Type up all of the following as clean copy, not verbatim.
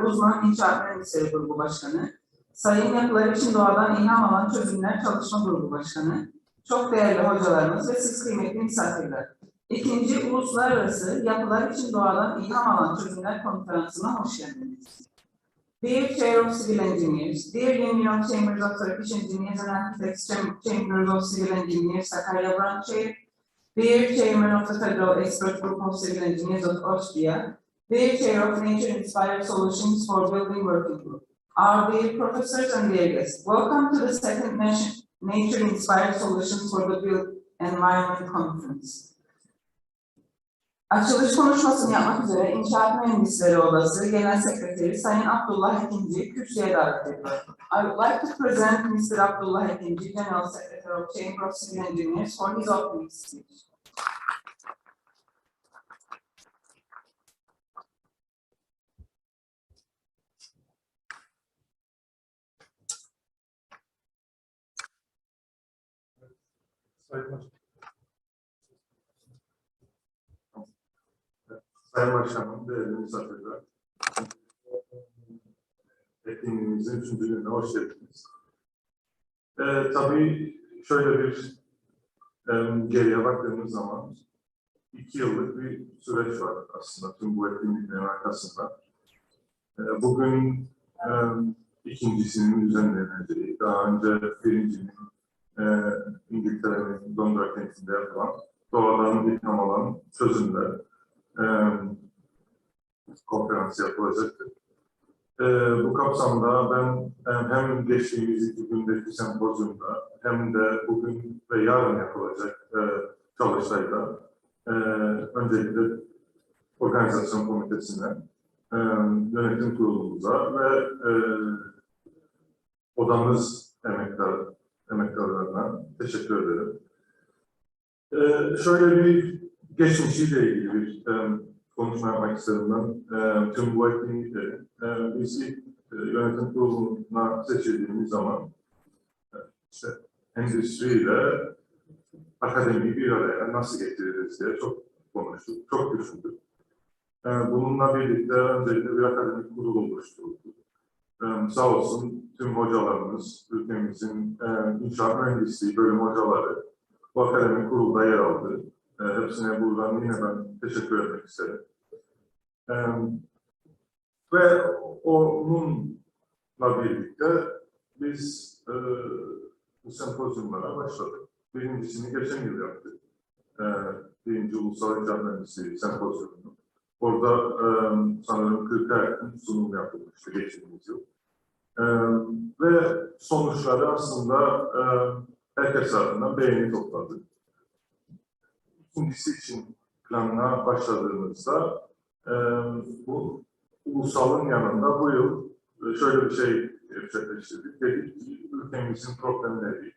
Uzman İnşaat Mühendisleri Grubu Başkanı, Sayın Yapılar için Doğadan İlham Alan Çözümler Çalışma Grubu Başkanı, çok değerli hocalarımız ve siz kıymetli misafirler. İkinci Uluslararası Yapılar için Doğadan İlham Alan Çözümler Konferansı'na hoş geldiniz. Dear Chair of Civil Engineers, dear Union of Chambers of Turkish Engineers and Architects Chambers of Civil Engineers, Sakarya Branch Chair, dear Chairman of the Federal Expert Group of Civil Engineers of Austria, dear Chair of Nature Inspired Solutions for Building Working Group, our dear professors and dear guests, welcome to the second Nature Inspired Solutions for the Built Environment Conference. Açılış konuşmasını yapmak üzere İnşaat Mühendisleri Odası Genel Sekreteri Sayın Abdullah Ekinci kürsüye davet ediyor. I would like to present Mr. Abdullah Ekinci, General Secretary of Chamber of Civil Engineers, for his opening speech. Sayın Başkanım, değerli misafirler, etkinliğimizin 3. gününe hoş geldiniz. Tabii şöyle bir geriye baktığımız zaman 2 yıllık bir süreç var aslında tüm bu etkinliklerin arkasında. Bugün ikincisinin düzenleneceği, daha önce birincinin İngiltere'nin Londra kentinde yapılan doğadan ilham alan çözümler konferansı yapılacaktır. Bu kapsamda ben hem geçtiğimiz 2 gündeki sempozyumda hem de bugün ve yarın yapılacak çalıştayda öncelikle organizasyon komitesine, yönetim kurulumuza ve odamız emektarlarına teşekkür ederim. Şöyle bir geçmişiyle ilgili bir konuşma yapmak istedim ben. Tüm bu etkinlikleri biz ilk yönetim kuruluna seçildiğimiz zaman işte endüstriyle akademiyi bir araya nasıl getiririz diye çok konuştuk, çok düşündük. Bununla birlikte öncelikle bir akademik kurul oluşturulduk. Sağ olsun tüm hocalarımız, ülkemizin inşaat mühendisliği bölüm hocaları bu akademik kurulda yer aldı. Hepsine buradan yine ben teşekkür etmek isterim. Ve onunla birlikte biz bu sempozyumlara başladık. Birincisini geçen yıl yaptık. Birinci Ulusal İnşaat Mühendisliği sempozyumunu. Orada sanırım 40'a yakın sunum yapılmıştı geçtiğimiz yıl. Ve sonuçları aslında herkes tarafından beğeni topladı. İkincisi için planına başladığımızda bu ulusalın yanında bu yıl şöyle bir şey gerçekleştirdik. Dedik ki ülkemizin problemleri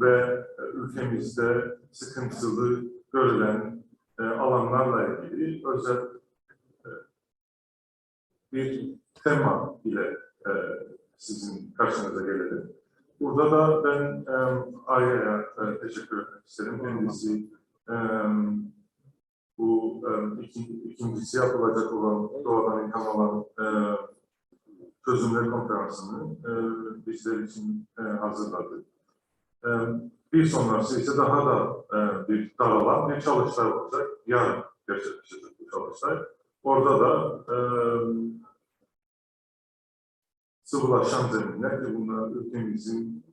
ve ülkemizde sıkıntılı görülen alanlarla ilgili özel bir tema ile sizin karşınıza gelelim. Burada da ben Arya'ya teşekkür etmek isterim. Kendisi bu ikincisi yapılacak olan doğadan ilham alan çözümler konferansını bizler için hazırladı. Bir sonrası ise daha da bir daralan bir çalıştay olacak. Yarın gerçekleşecek bu çalıştay. Orada da sıvılaşan zeminler ki bunlar ülkemizin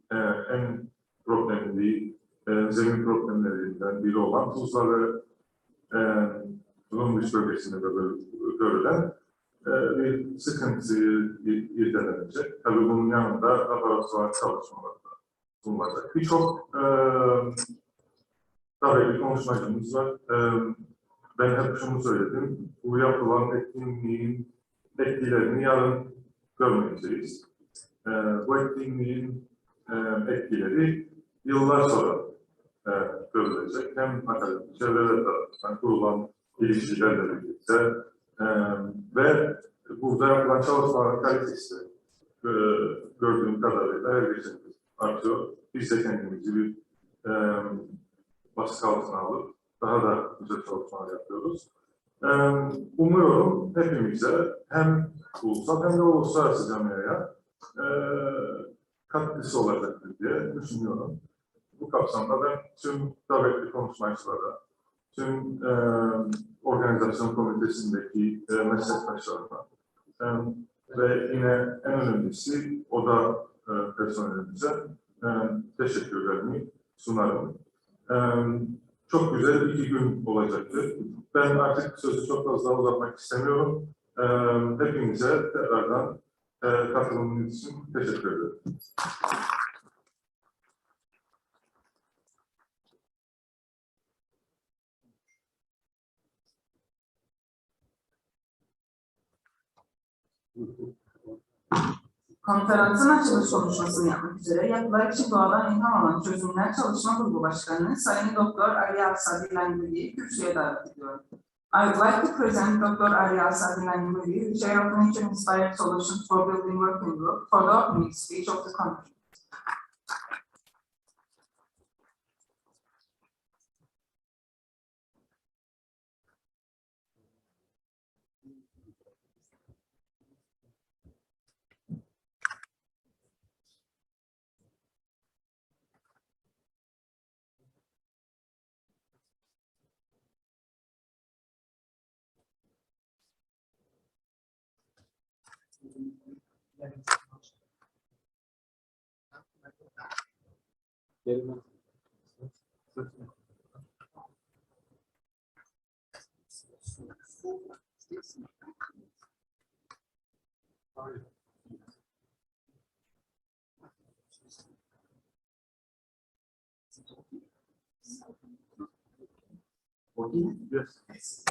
en problemli zemin problemlerinden biri olan tuzla ve Langroudi bölgesinde görülen bir sıkıntı irdelenecek. Tabii bunun yanında laboratuvar çalışmaları da sunulacak. Birçok tabii bir konuşmacımız var. Ben hep şunu söyledim. Bu yapılan etkinliğin etkilerini yarın görmeyeceğiz. Bu etkinliğin etkileri yıllar sonra görülecek. Hem akademik çevreler tarafından kurulan ilişkilerle birlikte ve burada yapılan çalışmaların kalitesi gördüğüm kadarıyla her geçen gün artıyor. Biz de kendimizi bir baskı altına alıp daha da güzel çalışmalar yapıyoruz. Umuyorum hepimize hem ulusal hem de uluslararası camiaya katkısı olacaktır diye düşünüyorum. Bu kapsamda ben tüm davetli konuşmacılara, tüm organizasyon komitesindeki meslektaşlarına ve yine en önemlisi oda personelimize teşekkürlerimi sunarım. Çok güzel 2 gün olacaktır. Ben artık sözü çok fazla uzatmak istemiyorum. Hepinize tekrardan katılımınız için teşekkür ederim. Konferansın açılış konuşmasını yapmak üzere Yapılar için Doğadan İlham Alan Çözümler Çalışma Grubu Başkanı Sayın Doktor Arya Assadi Langroudi kürsüye davet ediyorum. I would like to present Dr. Arya Assadi Langroudi, the Chair of Nature Inspired Solutions for Building Working Group, for the opening speech of the conference. Yes.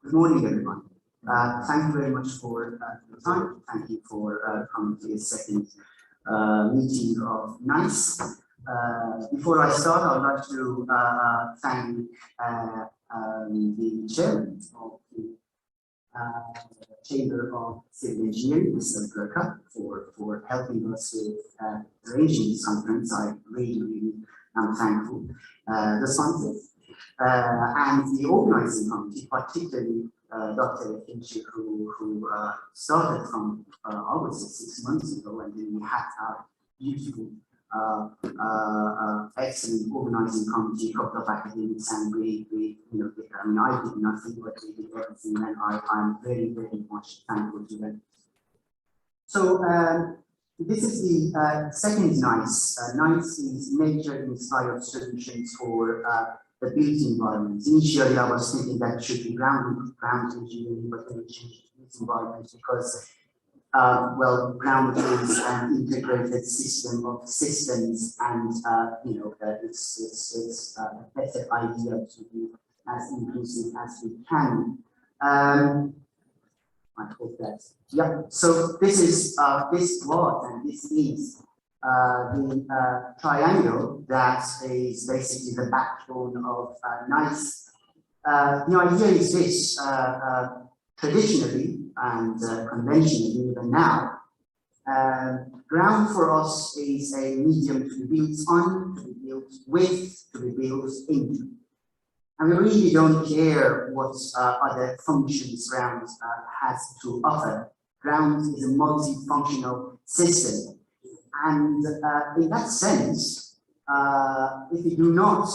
Good morning, everyone. Thank you very much for your time. Thank you for coming to this second meeting of NISE. Before I start, I would like to thank the chairman of the Chamber of Civil Engineering, Mr. Gurka, for helping us with arranging this conference. I really am thankful. The sponsors and the organizing committee, particularly Dr. Finchi, who started from August 6 months ago, and then we had our beautiful, excellent organizing committee, a couple of academics, and we I mean, I did nothing, but we did everything, and I'm very much thankful to them. So this is the second NISE. NISE is Nature Inspired Solutions for the built environment. Initially, I was thinking that should be ground engineering, but then we changed to built environment because, well, ground is an integrated system of systems, and it's a better idea to be as inclusive as we can. I hope that, yeah. So this is this was and this is the triangle that is basically the backbone of NISE. The idea is this: traditionally and conventionally, even now, ground for us is a medium to be built on, to be built with, to be built into. And we really don't care what other functions ground has to offer. Ground is a multifunctional system. And in that sense, if we do not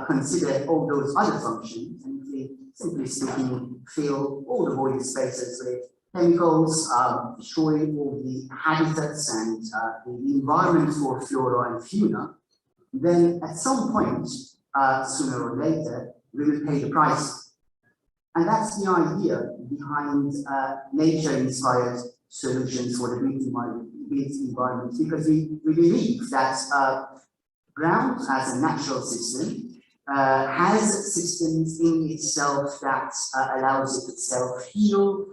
consider all those other functions, and if we simply speaking fill all the void spaces with chemicals, destroy all the habitats and the environment for flora and fauna, then at some point, sooner or later, we will pay the price. And that's the idea behind nature-inspired solutions for the built environment, because we believe that ground as a natural system has systems in itself that allows it to self-heal,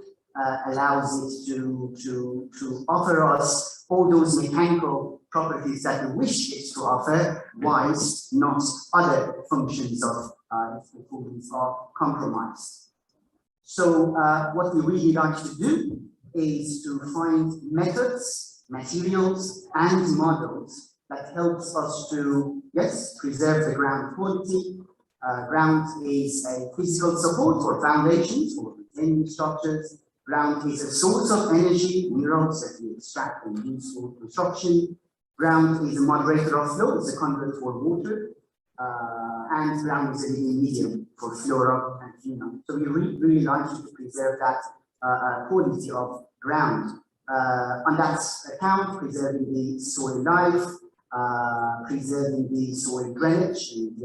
allows it to offer us all those mechanical properties that we wish it to offer, whilst not other functions of its performance are compromised. So what we really like to do is to find methods, materials, and models that helps us to, yes, preserve the ground quality, Ground is a physical support for foundations or retaining structures. Ground is a source of energy, minerals that we extract and use for construction. Ground is a moderator of flow, it's a conduit for water. And ground is a living medium for flora and fauna. So we really like to preserve that quality of ground. On that account, preserving the soil life, preserving the soil drainage and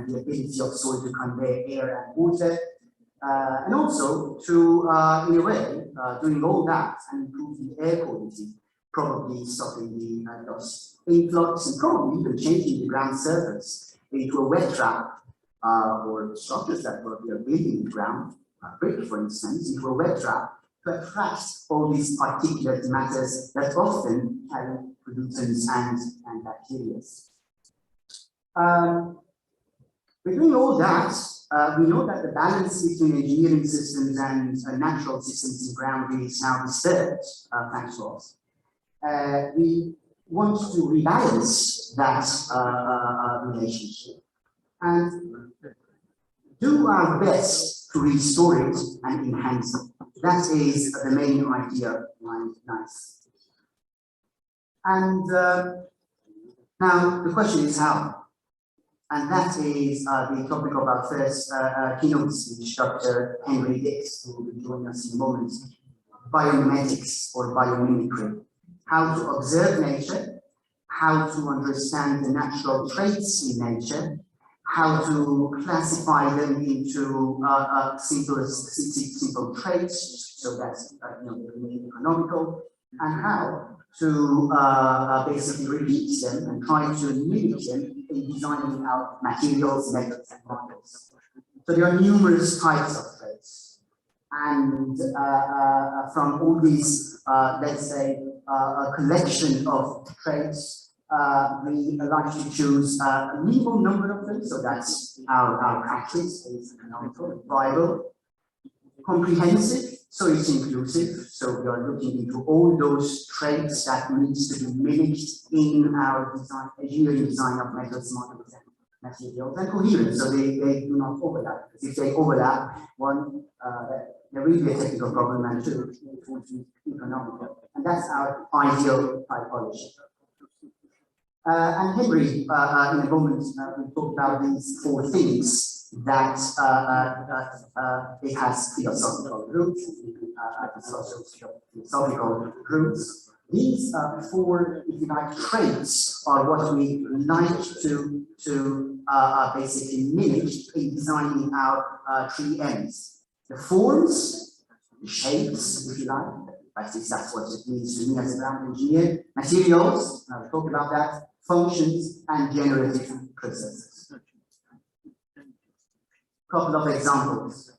the ability of soil to convey air and water, and also to, in a way, doing all that and improving air quality, probably stopping the loss influx and probably even changing the ground surface into a wet trap or structures that we are building in the ground, brick for instance, into a wet trap to attract all these particulate matters that often carry pollutants and bacteria. By doing all that, we know that the balance between engineering systems and natural systems in ground is now disturbed, thanks to us. We want to rebalance that relationship and do our best to restore it and enhance it. That is the main idea behind NISE. And now the question is how? And that is the topic of our first keynote speech, Dr. Henry Dix, who will be joining us in a moment. Biomimetics or biomimicry. How to observe nature, how to understand the natural traits in nature, how to classify them into simple traits, so that's they remain economical, and how to basically repeat them and try to mimic them in designing out materials, methods, and models. So there are numerous types of traits, and from all these, let's say, a collection of traits, we like to choose a minimum number of them, so that's our practice is economical, viable, comprehensive, so it's inclusive, so we are looking into all those traits that needs to be mimicked in our design, engineering design of methods, models, and materials, and coherent, so they do not overlap. Because if they overlap, one, there will be a technical problem, and two, it will be economical. And that's our ideal typology. And Henry, in a moment, will talk about these four things that it has philosophical roots, philosophical roots. These four, if you like, traits are what we like to basically mimic in designing our 3Ms. The forms, the shapes, if you like. At least that's what it means to me as a ground engineer. Materials, I'll talk about that. Functions and generative processes. Couple of examples.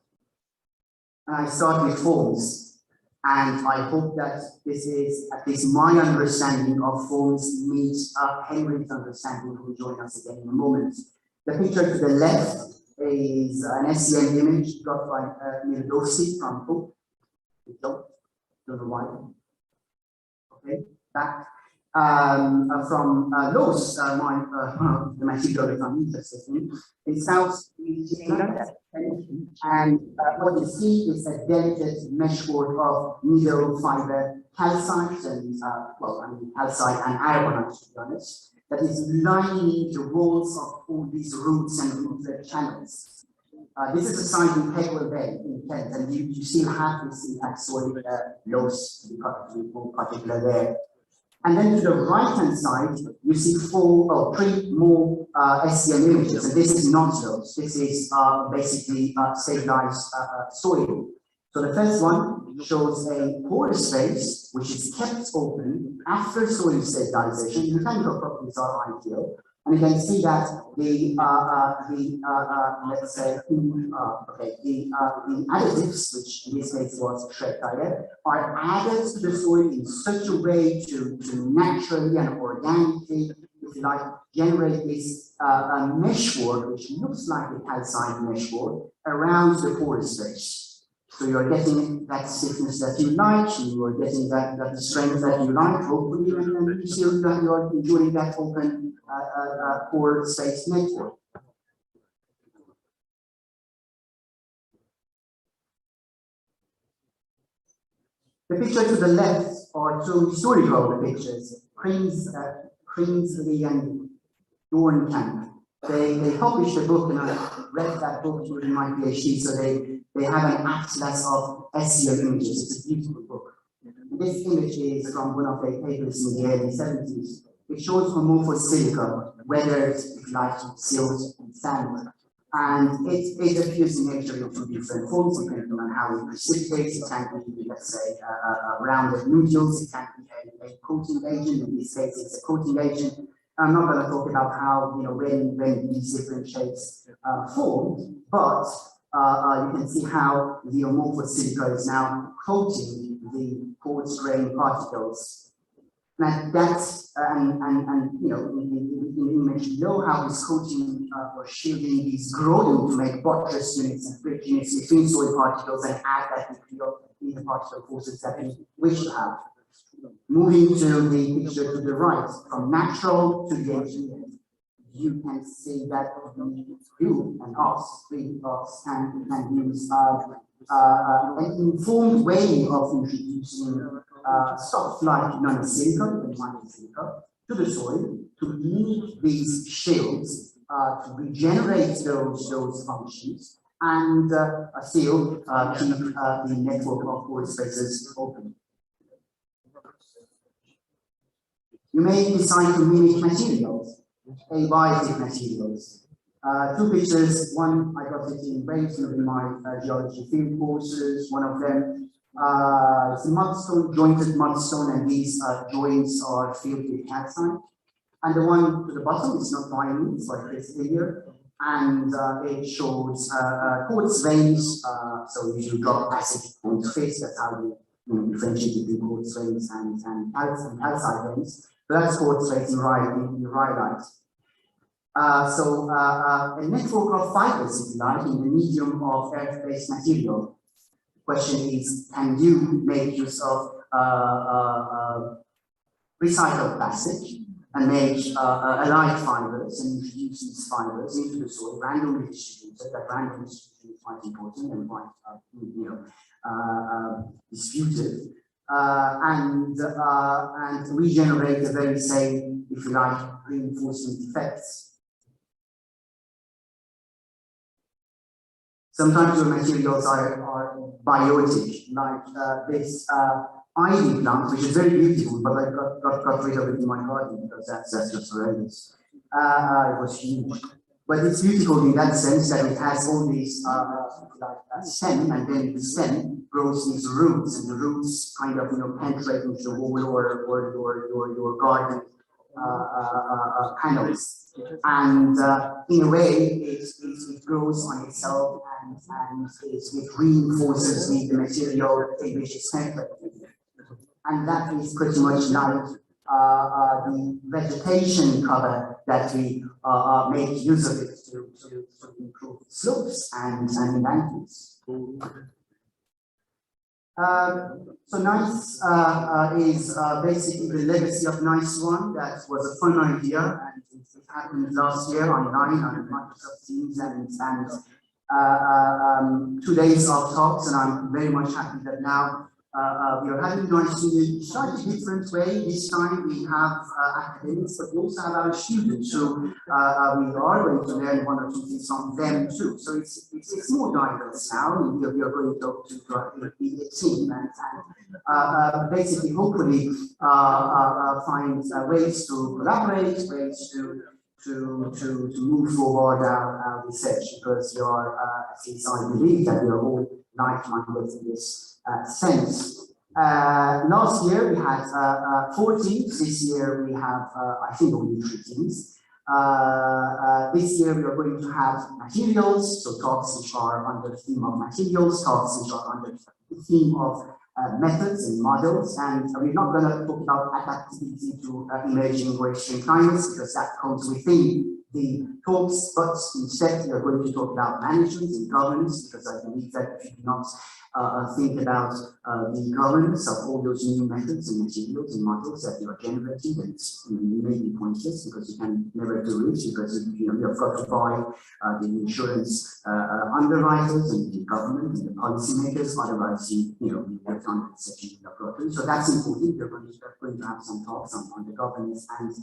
I start with forms, and I hope that this is at least my understanding of forms meets Henry's understanding, who will join us again in a moment. The picture to the left is an SEM image got by Langroudi from Cook. Don't know why. Okay, back. From Los, the material that I'm interested in. In South and what you see is a delicate meshwork of needle fiber calcite and calcite and ironite, to be honest, that is lining the walls of all these roots and rootlet channels. This is a site in Pegwell Bay in Kent, and you still have this in that soil, Los, to be more particular there. And then to the right-hand side, you see three more SEM images, and this is not those. This is basically stabilized soil. So the first one shows a porous space which is kept open after soil stabilization. Mechanical properties are ideal, and you can see that the additives, which in this case was shred tire, are added to the soil in such a way to naturally and organically, if you like, generate this meshwork, which looks like a calcite meshwork around the porous space. So you're getting that stiffness that you like, you are getting that strength that you like, hopefully, and then you feel that you're enjoying that open pore space network. The picture to the left are two historical pictures, Cranesley and Dornkamp. They published a book, and I read that book during my PhD, so they have an atlas of SEO images. It's a beautiful book. And this image is from one of their papers in the early 70s. It shows amorphous silica, weathered, if you like, silt and sand. And it appears in nature in two different forms, depending on how it precipitates. It can be, let's say, rounded nodules. It can be a coating agent. In this case, it's a coating agent. I'm not going to talk about how, when these different shapes form, but you can see how the amorphous silica is now coating the quartz grain particles. And that's, in the image below, how this coating or shielding is growing to make buttress units and bridge units between soil particles and add that interparticle forces that we wish to have. Moving to the picture to the right, from natural to the engineered, you can see that you and us, can use an informed way of introducing stuff like nanosilica and minosilica to the soil to leave these shields to regenerate those functions and still keep the network of pore spaces open. You may decide to mimic materials, abiotic materials. Two pictures, one I got it in Wales in my geology field courses, one of them is mudstone, jointed mudstone, and these joints are filled with calcite. And the one to the bottom is not diamond, it's like this figure, and it shows quartz veins, so you drop acid on face, that's how you differentiate between quartz veins and calcite veins. So that's quartz veins in rhyolite. A network of fibers, if you like, in the medium of earth-based material. The question is, can you make use of recycled plastic and make allied fibers and introduce these fibers into the soil, randomly distributed? That random distribution is quite important and quite, disputed, and regenerate the very same, if you like, reinforcement effects. Sometimes your materials are biotic, like this ivy plant, which is very beautiful, but I got rid of it in my garden because that's just horrendous. It was huge. But it's beautiful in that sense that it has all these stem, and then the stem grows these roots, and the roots kind of penetrate into the wall or your garden panels. And in a way, it grows on itself and it reinforces the material in which it's penetrated. And that is pretty much like the vegetation cover that we make use of it to improve slopes and embankments. So NISE is basically the legacy of NISE 1. That was a fun idea, and it happened last year online on Microsoft Teams and 2 days of talks, and I'm very much happy that now we are having NISE in a slightly different way. This time we have academics, but we also have our students, so we are going to learn one or two things from them too. So it's more diverse now. We are going to talk to the team and basically, hopefully, find ways to collaborate, ways to move forward our research, because we are, I believe that we are all like-minded in this sense. Last year we had 4 teams. This year we have, I think, only 3 teams. This year we are going to have materials, so talks which are under the theme of materials, talks which are under the theme of methods and models, and we're not going to talk about adaptability to emerging or extreme climates, because that comes within the talks, but instead we are going to talk about management and governance, because I believe that if you do not think about the governance of all those new methods and materials and models that you are generating. And you may be pointless because you can never do it, because you've got to buy the insurance underwriters and the government and the policymakers. Otherwise, you have time to set in the laboratory. So that's important. You're going to have some talks on the governance and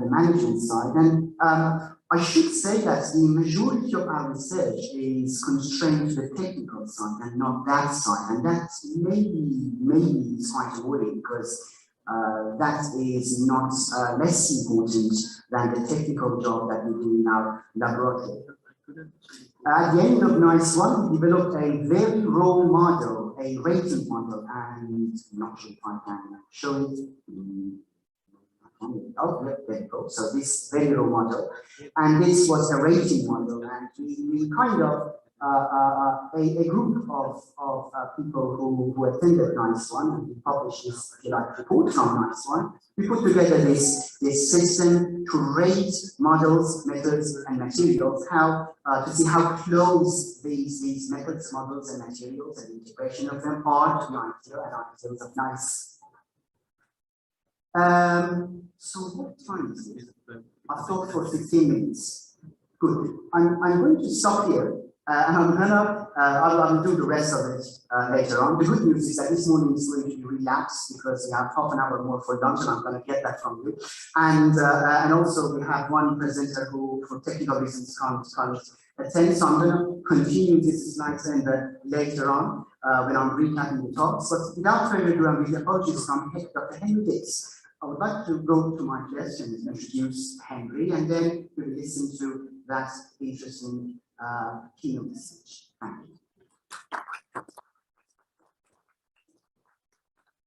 the management side. And I should say that the majority of our research is constrained to the technical side and not that side. And that maybe is quite worrying, because that is not less important than the technical job that we do in our laboratory. At the end of NISE 1, we developed a very raw model, a rating model, and I'm not sure if I can show it. Oh, there you go. So this very raw model, and this was a rating model, and we kind of a group of people who attended NISE 1, and we published this report from NISE 1. We put together this system to rate models, methods, and materials, to see how close these methods, models, and materials, and integration of them are to the idea and ideals of NISE. So what time is it? I've talked for 15 minutes. Good. I'm going to stop here. And I'll do the rest of it later on. The good news is that this morning is going to be relaxed, because we have half an hour more for lunch, and I'm going to get that from you. And also we have one presenter who, for technical reasons, can't attend. So I'm going to continue this slides and later on when I'm recapping the talks. But without further ado, I'm with apologies from Dr. Henry Dix. I would like to go to my desk and introduce Henry, and then we'll listen to that interesting keynote message. Thank you.